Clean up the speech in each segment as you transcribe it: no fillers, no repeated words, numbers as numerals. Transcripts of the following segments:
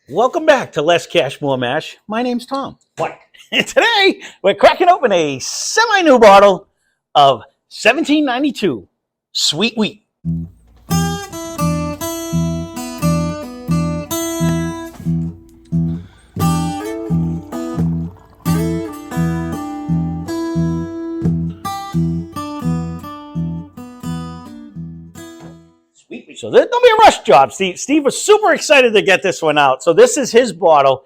Welcome back to Less Cash, More Mash. My name's Tom. What? And today, we're cracking open a semi-new bottle of 1792 Sweet Wheat. So there's going to be a rush job. Steve was super excited to get this one out. So this is his bottle.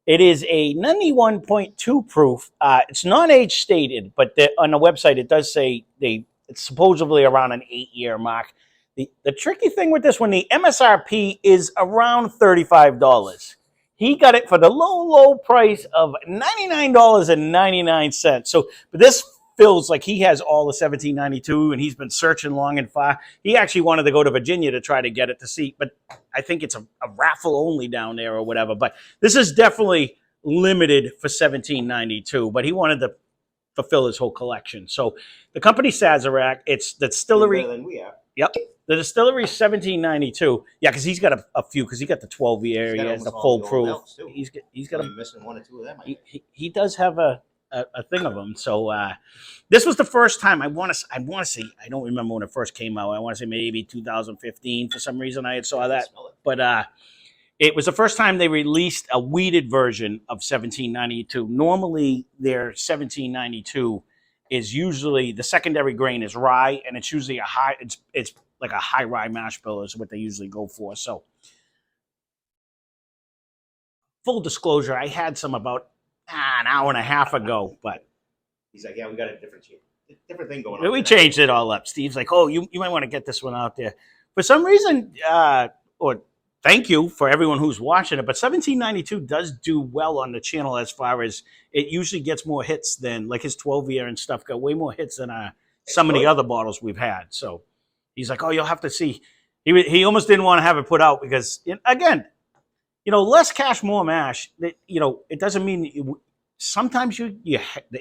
It is a 91.2 proof. It's not age stated, but on the website it does say it's supposedly around an 8-year mark. The tricky thing with this one, the MSRP is around $35. He got it for the low price of $99.99. So, but this feels like he has all the 1792 and he's been searching long and far. He actually wanted to go to Virginia to try to get it to see, but I think it's a raffle only down there or whatever. But this is definitely limited for 1792, but he wanted to fulfill his whole collection. So the company Sazerac, it's the distillery. Better than we are. Yep. The distillery 1792. Yeah, because he's got a few, because he got the 12 year, he has the full proof. He's got a missing one or two of them. He does have a thing of them. So this was the first time I want to say, I don't remember when it first came out. I want to say maybe 2015 for some reason I had saw that. But it was the first time they released a wheated version of 1792. Normally their 1792 is usually the secondary grain is rye, and it's usually a high, it's like a high rye mash bill is what they usually go for. So full disclosure, I had some about an hour and a half ago, but he's like, yeah, we got a different thing going on. We changed it all up. Steve's like, oh, you might want to get this one out there. For some reason, or thank you for everyone who's watching it, but 1792 does do well on the channel as far as it usually gets more hits than, like his 12 year and stuff got way more hits than some of the other bottles we've had. So he's like, oh, you'll have to see. He almost didn't want to have it put out because, again, less cash, more mash. It doesn't mean sometimes you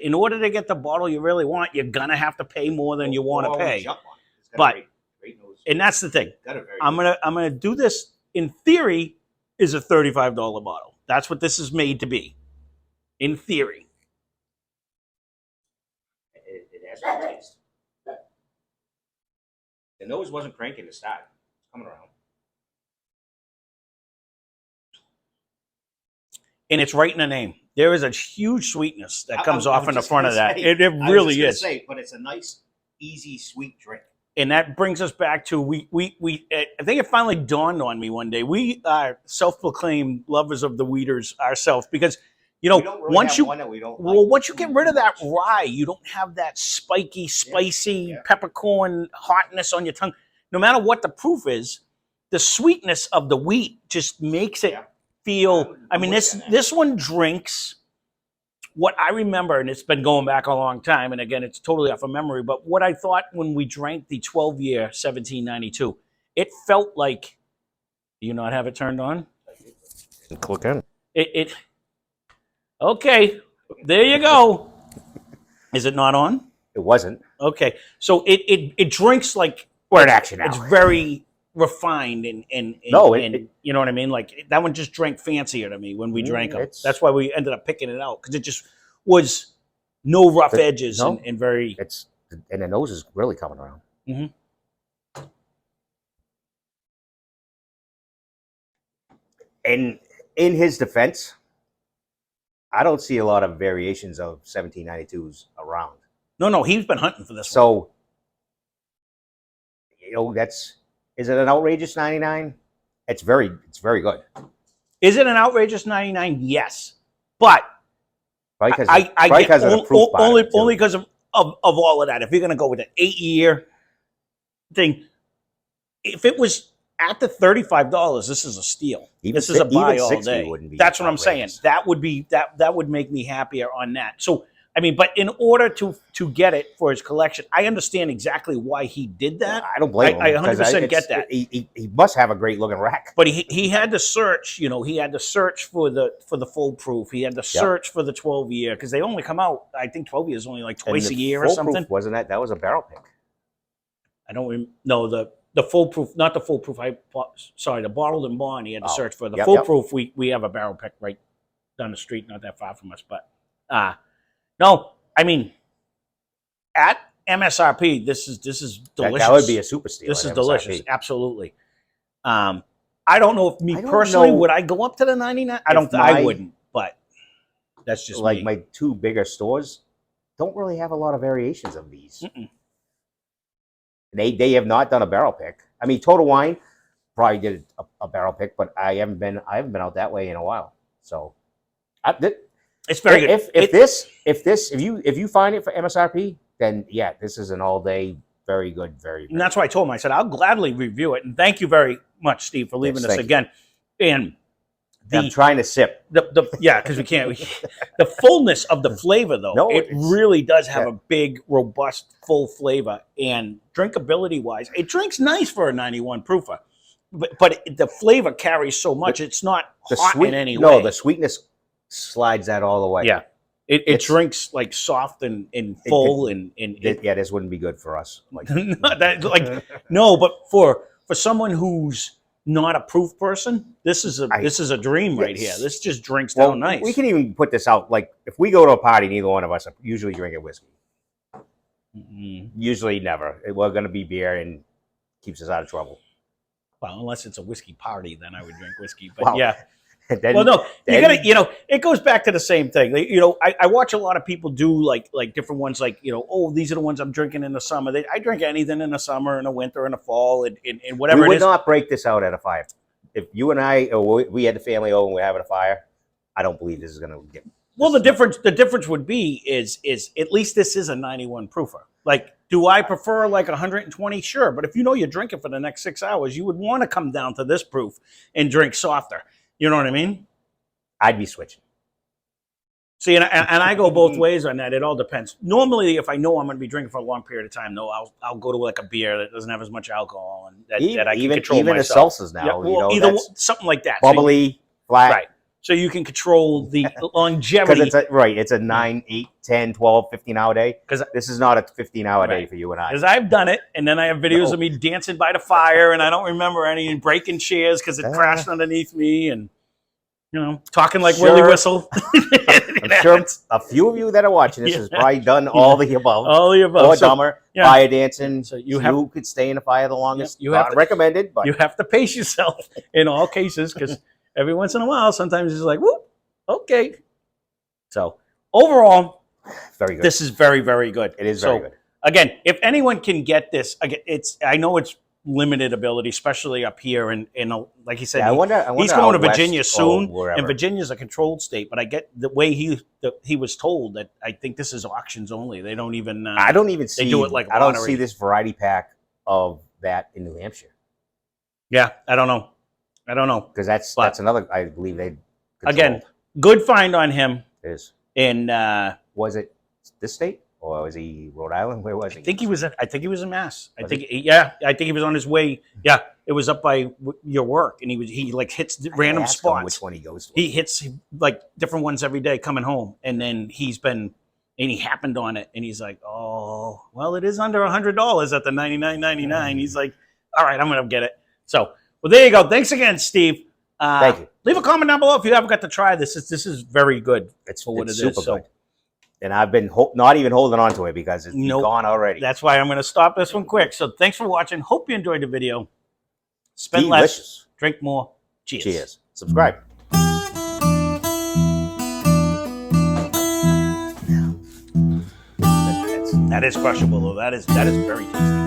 in order to get the bottle you really want, you're gonna have to pay more than you want to pay. But and that's the thing. I'm gonna do this. In theory, is a $35 bottle. That's what this is made to be. In theory, it has good taste. The nose wasn't cranking to start. It's coming around. And it's right in the name. There is a huge sweetness that comes off in the front of that. It really is. But it's a nice, easy, sweet drink. And that brings us back to I think it finally dawned on me one day. We are self-proclaimed lovers of the wheaters ourselves because once you get rid of that rye, you don't have that spiky, spicy peppercorn hotness on your tongue. No matter what the proof is, the sweetness of the wheat just makes it feel. I mean, this one drinks what I remember, and it's been going back a long time, and again, it's totally off of memory, but what I thought when we drank the 12-year 1792, it felt like, do you not have it turned on? Click in. Okay, there you go. Is it not on? It wasn't. Okay, so it drinks like, we're in action now. It's very refined and you know what I mean? Like that one just drank fancier to me when we drank them. That's why we ended up picking it out, because it just was no rough edges and very. And the nose is really coming around. Mm-hmm. And in his defense, I don't see a lot of variations of 1792s around. No, he's been hunting for this. So, is it an outrageous 99? It's very good. Is it an outrageous 99? Yes, but probably because only because of all of that. If you're going to go with an 8-year thing, if it was at the $35, this is a steal. This is a buy all day. That's what I'm saying. That would make me happier on that. So. I mean, but in order to get it for his collection, I understand exactly why he did that. I don't blame him. I 100% get that. He must have a great looking rack. But he had to search. He had to search for the full proof. He had to search for the 12-year, because they only come out. I think 12 years only like twice a year or something. Wasn't that was a barrel pick? I don't know the foolproof, not the foolproof. Sorry, the bottled and bond. He had to Oh, search for the yep, foolproof. We have a barrel pick right down the street, not that far from us. But no, I mean at MSRP, this is delicious. That would be a super steal. This at is MSRP. delicious, absolutely. I don't know if me I don't personally know would I go up to the 99. I don't. I wouldn't, but that's just Like me. my two bigger stores don't really have a lot of variations of these. Mm-mm. They have not done a barrel pick. I mean, Total Wine probably did a barrel pick, but I haven't been out that way in a while. So It's very good. If you find it for MSRP, then yeah, this is an all day very good, very. And that's why I told him. I said I'll gladly review it. And thank you very much, Steve, for leaving us again. And I'm trying to sip. Yeah, because we can't. The fullness of the flavor, though, No, it really does have yeah. a big, robust, full flavor. And drinkability-wise, it drinks nice for a 91 proofer. But the flavor carries so much, it's not hot in any way. No, the sweetness slides that all the way. Yeah. It drinks like soft and full yeah, this wouldn't be good for us. Like, no, but for someone who's not a proof person, this is a dream right here. This just drinks down nice. We can even put this out. Like if we go to a party, neither one of us are usually drinking whiskey. Mm-hmm. Usually never. We're going to be beer and keeps us out of trouble. Well, unless it's a whiskey party, then I would drink whiskey. But Well, yeah. Then, well, no, you gotta, it goes back to the same thing. I watch a lot of people do like different ones, like, oh, these are the ones I'm drinking in the summer. I drink anything in the summer, in the winter, in the fall, and whatever it is. We would not break this out at a fire. If you and I, or we had the family over and we're having a fire, I don't believe this is going to get. Well, the difference would be is at least this is a 91 proofer. Like, do I prefer like 120? Sure, but if you're drinking for the next 6 hours, you would want to come down to this proof and drink softer. You know what I mean? I'd be switching. See, and I go both ways on that. It all depends. Normally, if I know I'm going to be drinking for a long period of time, though, I'll go to like a beer that doesn't have as much alcohol and that I can control even myself. Even the seltzers now, yeah, well, either something like that. Bubbly, flat. Right. So you can control the longevity. Because it's a 9, 8, 10, 12, 15-hour day. Because this is not a 15-hour day for you and I. Because I've done it, and then I have videos of me dancing by the fire, and I don't remember any, and breaking chairs because it crashed underneath me, and talking like Willie Whistle. I'm sure a few of you that are watching this has probably done all the above. All the above. Or dumber, fire dancing. So you could stay in the fire the longest. You have not recommended, but you have to pace yourself in all cases because every once in a while, sometimes it's like, whoop, okay. So overall, very good. This is very, very good. It is very good. Again, if anyone can get this, I know it's limited ability, especially up here, and like he said, I wonder he's going to Virginia soon, and Virginia's a controlled state. But I get the way he was told that I think this is auctions only. They don't even. I don't even see. They do it like I don't see this variety pack of that in New Hampshire. Yeah, I don't know because that's another. I believe they again good find on him. It is. And was it this state? Or was he Rhode Island? Where was he? I think he was in Mass. I think he was on his way. Yeah, it was up by your work, and he like hits random spots. Which one he goes to? He hits like different ones every day coming home, and then he happened on it, and he's like, oh, well, it is under $100 at the $99.99. He's like, all right, I'm gonna get it. So, well, there you go. Thanks again, Steve. Thank you. Leave a comment down below if you haven't got to try this. This is very good. It's for what it super is. So. Good. And I've been not even holding on to it because it's gone already. That's why I'm going to stop this one quick. So thanks for watching. Hope you enjoyed the video. Spend less, drink more. Cheers. Cheers. Subscribe. That is crushable, though. That is very tasty.